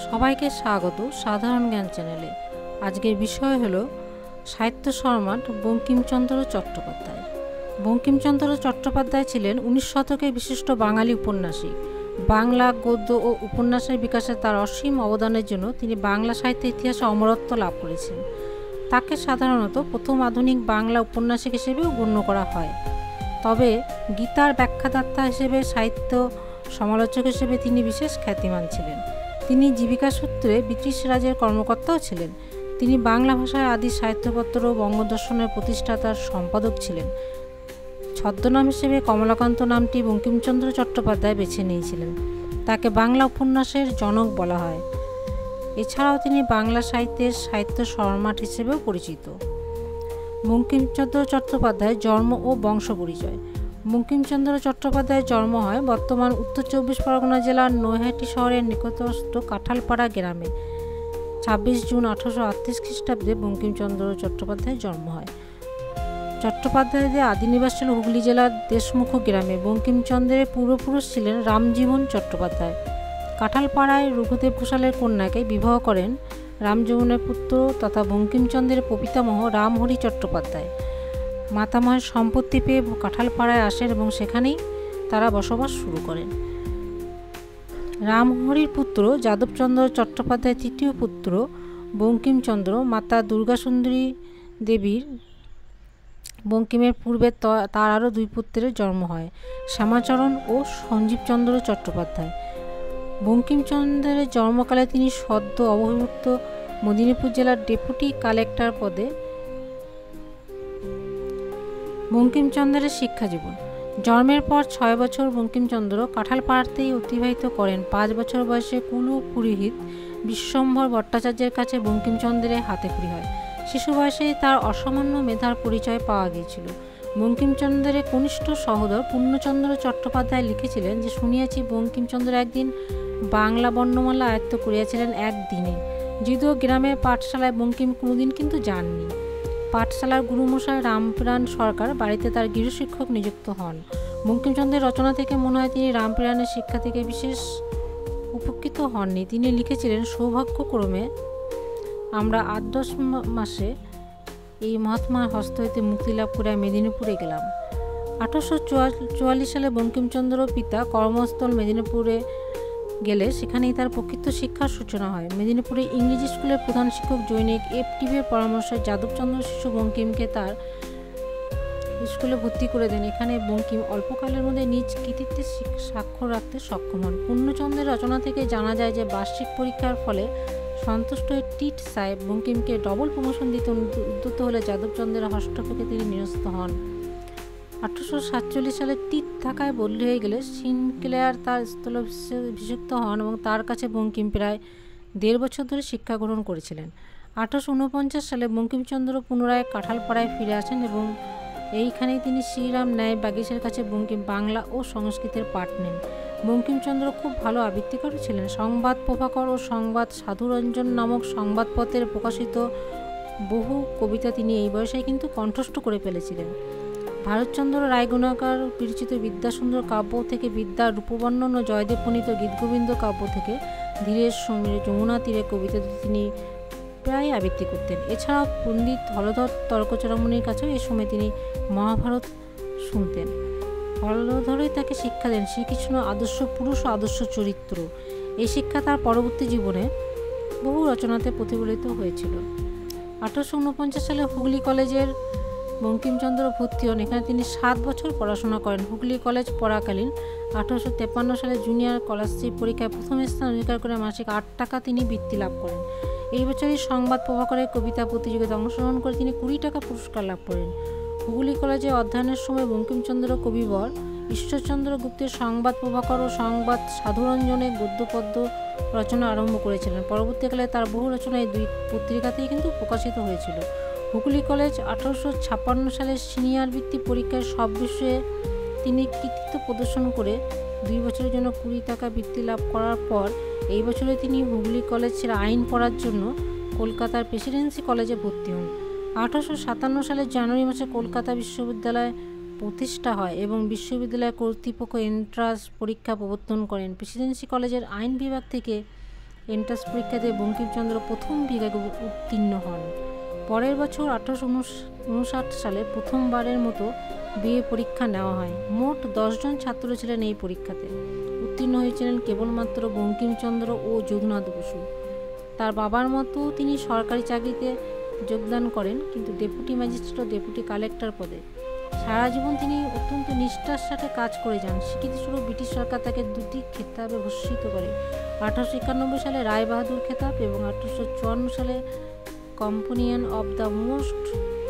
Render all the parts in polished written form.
সবাইকে স্বাগত সাধারণ জ্ঞান চ্যানেলে। আজকের বিষয় হলো সাহিত্য সম্রাট বঙ্কিমচন্দ্র চট্টোপাধ্যায়। বঙ্কিমচন্দ্র চট্টোপাধ্যায় ছিলেন 19 শতকের বিশিষ্ট বাঙালি উপন্যাসিক। বাংলা গদ্য ও উপন্যাসের বিকাশে তার অসীম অবদানের জন্য তিনি বাংলা সাহিত্যের ইতিহাসে অমরত্ব লাভ করেছেন। তাকে সাধারণত প্রথম আধুনিক বাংলা উপন্যাসিক হিসেবেও গণ্য করা হয়। তবে গীতার ব্যাখ্যাদাতা হিসেবে, সাহিত্য সমালোচক হিসেবে তিনি বিশেষ খ্যাতিমান ছিলেন। তিনি জীবিকা সূত্রে ব্রিটিশ রাজের কর্মকর্তাও ছিলেন। তিনি বাংলা ভাষায় আদি সাহিত্যপত্র ও বঙ্গদর্শনের প্রতিষ্ঠাতার সম্পাদক ছিলেন। ছদ্মনাম হিসেবে কমলাকান্ত নামটি বঙ্কিমচন্দ্র চট্টোপাধ্যায় বেছে নিয়েছিলেন। তাকে বাংলা উপন্যাসের জনক বলা হয়। এছাড়াও তিনি বাংলা সাহিত্যের সাহিত্য সম্রাট হিসেবেও পরিচিত। বঙ্কিমচন্দ্র চট্টোপাধ্যায়ের জন্ম ও বংশ পরিচয়। বঙ্কিমচন্দ্র চট্টোপাধ্যায়ের জন্ম হয় বর্তমান উত্তর 24 পরগনা জেলার নৈহাটি শহরের নিকটস্থ কাঁঠালপাড়া গ্রামে। 26 জুন 1838 খ্রিস্টাব্দে বঙ্কিমচন্দ্র চট্টোপাধ্যায়ের জন্ম হয়। চট্টোপাধ্যায়দের আদি নিবাস ছিল হুগলি জেলার দেশমুখ গ্রামে। বঙ্কিমচন্দ্রের পূর্বপুরুষ ছিলেন রামজীবন চট্টোপাধ্যায়। কাঁঠালপাড়ায় রঘুদেব ঘোষালের কন্যাকে বিবাহ করেন রামজীবনের পুত্র তথা বঙ্কিমচন্দ্রের প্রপিতামহ রামহরি চট্টোপাধ্যায়। মাতামহের সম্পত্তি পেয়ে কাঁঠালপাড়ায় আসেন এবং সেখানেই তারা বসবাস শুরু করেন। রামহরির পুত্র যাদবচন্দ্র চট্টোপাধ্যায় তৃতীয় পুত্র বঙ্কিমচন্দ্র। মাতা দুর্গাসুন্দরী দেবীর বঙ্কিমের পূর্বে তার আরও দুই পুত্রের জন্ম হয়, শ্যামাচরণ ও সঞ্জীবচন্দ্র চট্টোপাধ্যায়। বঙ্কিমচন্দ্রের জন্মকালে তিনি সদ্য অবভুক্ত মেদিনীপুর জেলার ডেপুটি কালেক্টর পদে। বঙ্কিমচন্দ্রের শিক্ষা জীবন। জন্মের পর 6 বছর বঙ্কিমচন্দ্র কাঁঠালপাড়াতেই অতিবাহিত করেন। 5 বছর বয়সে কুল পুরোহিত বিশ্বম্ভর ভট্টাচার্যের কাছে বঙ্কিমচন্দ্রের হাতেখড়ি হয়। শিশু বয়সেই তার অসামান্য মেধার পরিচয় পাওয়া গিয়েছিল। বঙ্কিমচন্দ্রের কনিষ্ঠ সহোদর পূর্ণচন্দ্র চট্টোপাধ্যায় লিখেছিলেন যে, শুনিয়াছি বঙ্কিমচন্দ্র একদিন বাংলা বর্ণমালা আয়ত্ত করিয়াছিলেন একদিনে। যদিও গ্রামের পাঠশালায় বঙ্কিম কোনোদিন কিন্তু যাননি। পাঠশালার গুরুমশাই রামপ্রাণ সরকার বাড়িতে তার গৃহশিক্ষক নিযুক্ত হন। বঙ্কিমচন্দ্রের রচনা থেকে মনে হয় তিনি রামপ্রাণের শিক্ষা থেকে বিশেষ উপকৃত হননি। তিনি লিখেছিলেন, সৌভাগ্যক্রমে আমরা 8-10 মাসে এই মহাত্মার হস্ত হইতে মুক্তি লাভ করে মেদিনীপুরে গেলাম। 1844 সালে বঙ্কিমচন্দ্র পিতা কর্মস্থল মেদিনীপুরে গেলে সেখানেই তার প্রকৃত শিক্ষার সূচনা হয়। মেদিনীপুরে ইংরেজি স্কুলের প্রধান শিক্ষক জৈনিক এফ.টিভের পরামর্শে যাদবচন্দ্র শিশু বঙ্কিমকে তার স্কুলে ভর্তি করে দেন। এখানে বঙ্কিম অল্পকালের মধ্যে নিজ কৃতিত্বের স্বাক্ষর রাখতে সক্ষম হন। পূর্ণচন্দ্রের রচনা থেকে জানা যায় যে, বার্ষিক পরীক্ষার ফলে সন্তুষ্ট টিট সাহেব বঙ্কিমকে ডবল প্রমোশন দিতে উদ্যত হলে যাদবচন্দ্রের হস্তক্ষেপে তিনি নিরস্ত হন। 1847 সালে টিট ঢাকায় বদলি হয়ে গেলে সিনক্লেয়ার তার স্থলাভিষিক্ত হন এবং তার কাছে বঙ্কিম প্রায় 1.5 বছর ধরে শিক্ষা গ্রহণ করেছিলেন। 1849 সালে বঙ্কিমচন্দ্র পুনরায় কাঁঠালপাড়ায় ফিরে আসেন এবং এইখানেই তিনি শ্রীরাম ন্যায় বাগীশের কাছে বঙ্কিম বাংলা ও সংস্কৃতের পাঠ নেন। বঙ্কিমচন্দ্র খুব ভালো আবৃত্তিকার ছিলেন। সংবাদ প্রভাকর ও সংবাদ সাধুরঞ্জন নামক সংবাদপত্রে প্রকাশিত বহু কবিতা তিনি এই বয়সেই কিন্তু কণ্ঠস্থ করে ফেলেছিলেন। ভারতচন্দ্র রায়গুণাকার বিরচিত বিদ্যাসুন্দর কাব্য থেকে, বিদ্যার রূপবর্ণন ও জয়দেব প্রণীত গীতগোবিন্দ কাব্য থেকে ধীরের সমীরে যমুনা তীরে কবিতা তিনি প্রায় আবৃত্তি করতেন। এছাড়াও পণ্ডিত হলধর তর্কচূড়ামণির কাছেও এ সময় তিনি মহাভারত শুনতেন। হলধরই তাকে শিক্ষা দেন শ্রীকৃষ্ণ আদর্শ পুরুষ ও আদর্শ চরিত্র। এই শিক্ষা তার পরবর্তী জীবনে বহু রচনাতে প্রতিফলিত হয়েছিল। 1849 সালে হুগলি কলেজের বঙ্কিমচন্দ্র ভর্তি হন। এখানে তিনি 7 বছর পড়াশোনা করেন। হুগলি কলেজ পড়াকালীন 1853 সালে জুনিয়র স্কলারশিপ পরীক্ষায় প্রথম স্থান অধিকার করে মাসিক 8 টাকা তিনি বৃত্তি লাভ করেন। এই বছরই সংবাদ প্রভাকরের কবিতা প্রতিযোগিতায় অংশগ্রহণ করে তিনি 20 টাকা পুরস্কার লাভ করেন। হুগলি কলেজে অধ্যয়নের সময় বঙ্কিমচন্দ্র কবিবর ঈশ্বরচন্দ্র গুপ্তের সংবাদ প্রভাকর ও সংবাদ সাধুরঞ্জনের গদ্যপদ্য রচনা আরম্ভ করেছিলেন। পরবর্তীকালে তার বহু রচনা এই দুই পত্রিকাতেই কিন্তু প্রকাশিত হয়েছিল। হুগলি কলেজ 1856 সালে সিনিয়র বৃত্তি পরীক্ষায় সব বিষয়ে তিনি কৃতিত্ব প্রদর্শন করে 2 বছরের জন্য 20 টাকা বৃত্তি লাভ করার পর এই বছরে তিনি হুগলি কলেজ ছেড়ে আইন পড়ার জন্য কলকাতার প্রেসিডেন্সি কলেজে ভর্তি হন। 1857 সালের জানুয়ারি মাসে কলকাতা বিশ্ববিদ্যালয় প্রতিষ্ঠা হয় এবং বিশ্ববিদ্যালয় কর্তৃপক্ষ এন্ট্রান্স পরীক্ষা প্রবর্তন করেন। প্রেসিডেন্সি কলেজের আইন বিভাগ থেকে এন্ট্রান্স পরীক্ষাতে বঙ্কিমচন্দ্র প্রথম বিভাগে উত্তীর্ণ হন। পরের বছর 1859 সালে প্রথমবারের মতো বিএ পরীক্ষা নেওয়া হয়। মোট 10 জন ছাত্র ছিলেন এই পরীক্ষাতে। উত্তীর্ণ হয়েছিলেন কেবলমাত্র বঙ্কিমচন্দ্র ও যদুনাথ বসু। তার বাবার মতো তিনি সরকারি চাকরিতে যোগদান করেন, কিন্তু ডেপুটি ম্যাজিস্ট্রেট ও ডেপুটি কালেক্টর পদে। সারা জীবন তিনি অত্যন্ত নিষ্ঠার সাথে কাজ করে যান। স্বীকৃতিস্বরূপ ব্রিটিশ সরকার তাকে 2টি খেতাবে ভূষিত করে: 1891 সালে রায় বাহাদুর খেতাব এবং 1854 সালে companion of the most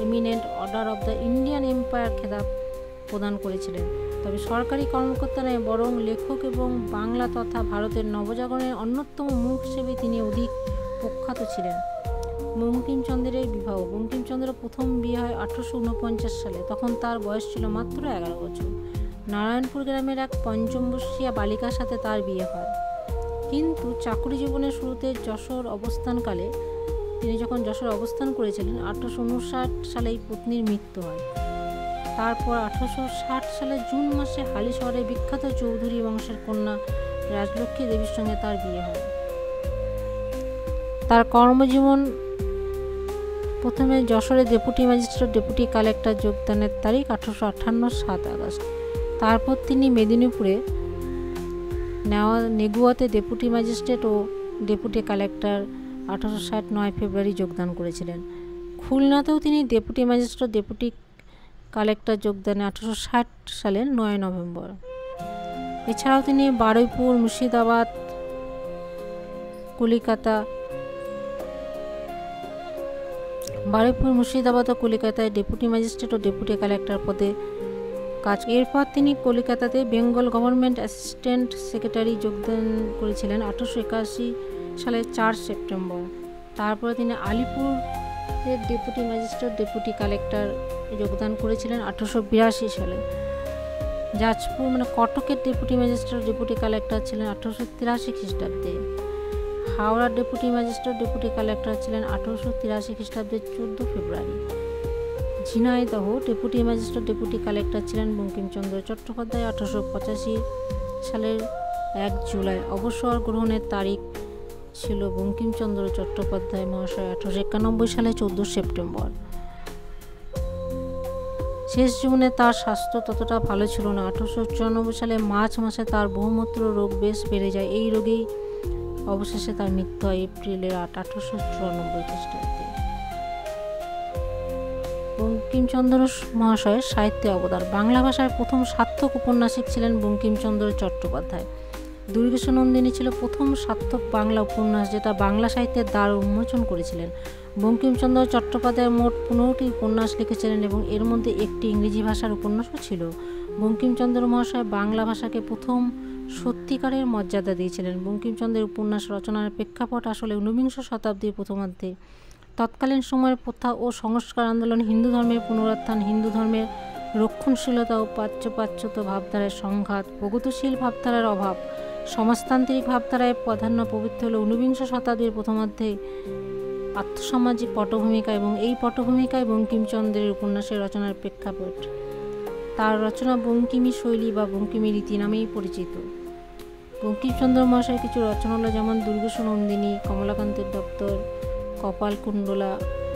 eminent order of the Indian empire খেতাব প্রদান করেছিলেন। তবে সরকারি কর্মকর্তা নয়, বরং লেখক এবং বাংলা তথা ভারতের নবজাগরণের অন্যতম মুখ হিসেবে তিনি অধিক প্রখ্যাত ছিলেন। বঙ্কিমচন্দ্রের বিবাহ। বঙ্কিমচন্দ্র প্রথম বিয়ে হয় 1849 সালে। তখন তার বয়স ছিল মাত্র 11 বছর। নারায়ণপুর গ্রামের এক পঞ্চমবর্ষীয়া বালিকার সাথে তার বিয়ে হয়। কিন্তু চাকরি জীবনের শুরুতে তিনি যখন যশোর অবস্থান করেছিলেন, 1859 সালেই পত্নীর মৃত্যু হয়। তারপর 1860 সালের জুন মাসে হালি শহরে বিখ্যাত চৌধুরী বংশের কন্যা রাজলক্ষ্মী দেবীর সঙ্গে তার বিয়ে হয়। তার কর্মজীবন প্রথমে যশোরে ডেপুটি ম্যাজিস্ট্রেট ডেপুটি কালেক্টর যোগদানের তারিখ 1858 7 আগস্ট। তারপর তিনি মেদিনীপুরে নেগুয়াতে ডেপুটি ম্যাজিস্ট্রেট ও ডেপুটি কালেক্টর 1860 9 ফেব্রুয়ারি যোগদান করেছিলেন। খুলনাতেও তিনি ডেপুটি ম্যাজিস্ট্রেট ডেপুটি কালেক্টর যোগদানে 1860 সালের 9 নভেম্বর। এছাড়াও তিনি বারুইপুর, মুর্শিদাবাদ, ও কলিকাতায় ডেপুটি ম্যাজিস্ট্রেট ও ডেপুটি কালেক্টর পদে কাজ। এরপর তিনি কলিকাতাতে বেঙ্গল গভর্নমেন্ট অ্যাসিস্ট্যান্ট সেক্রেটারি যোগদান করেছিলেন 1881 সালের 4 সেপ্টেম্বর। তারপরে তিনি আলিপুরের ডেপুটি ম্যাজিস্ট্রেট ডেপুটি কালেক্টর যোগদান করেছিলেন 1882 সালে। যাজপুর কটকের ডেপুটি ম্যাজিস্ট্রেট ডেপুটি কালেক্টর ছিলেন 1883 খ্রিস্টাব্দে। হাওড়ার ডেপুটি ম্যাজিস্ট্রেট ডেপুটি কালেক্টর ছিলেন 1883 খ্রিস্টাব্দের 14 February. Jhenaidah deputy magistrate deputy collector ছিলেন বঙ্কিমচন্দ্র চট্টোপাধ্যায় 1885 সালের 1 জুলাই। অবসর গ্রহণের তারিখ ছিল বঙ্কিমচন্দ্র চট্টোপাধ্যায় মহাশয় 1891 সালে 14 সেপ্টেম্বর। শেষ জীবনে তার স্বাস্থ্য ততটা ভালো ছিল না। 1894 সালে মার্চ মাসে তার বহুমূত্র রোগ বেশ বেড়ে যায়। এই রোগেই অবশেষে তার মৃত্যু হয় এপ্রিলের 8, 1894 খ্রিস্টাব্দে। বঙ্কিমচন্দ্র মহাশয়ের সাহিত্যে অবদান। বাংলা ভাষার প্রথম সার্থক উপন্যাসিক ছিলেন বঙ্কিমচন্দ্র চট্টোপাধ্যায়। দুর্গেশনন্দিনী ছিল প্রথম সার্থক বাংলা উপন্যাস, যেটা বাংলা সাহিত্যের দ্বার উন্মোচন করেছিলেন। বঙ্কিমচন্দ্র চট্টোপাধ্যায় মোট 15টি উপন্যাস লিখেছিলেন এবং এর মধ্যে একটি ইংরেজি ভাষার উপন্যাসও ছিল। বঙ্কিমচন্দ্র মহাশয় বাংলা ভাষাকে প্রথম সত্যিকারের মর্যাদা দিয়েছিলেন। বঙ্কিমচন্দ্রের উপন্যাস রচনার প্রেক্ষাপট আসলে 19বিংশ শতাব্দীর প্রথমার্ধে। তৎকালীন সময়ের প্রথা ও সংস্কার আন্দোলন, হিন্দু ধর্মের পুনরুত্থান, হিন্দু ধর্মের রক্ষণশীলতা ও প্রাচ্যপাচ্যত ভাবধারার সংঘাত, প্রগতিশীল ভাবধারার অভাব, সমাজতান্ত্রিক ভাবধারায় প্রাধান্য প্রভৃতি হল 19বিংশ শতাব্দীর প্রথমার্ধে আর্থসামাজিক পটভূমিকা, এবং এই পটভূমিকায় বঙ্কিমচন্দ্রের উপন্যাসের রচনার প্রেক্ষাপট। তার রচনা বঙ্কিমী শৈলী বা বঙ্কিমী রীতি নামেই পরিচিত। বঙ্কিমচন্দ্র মহাশয়ের কিছু রচনা হল যেমন দুর্গেশনন্দিনী, কমলাকান্তের দপ্তর, কপালকুণ্ডলা,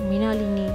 মৃণালিনী,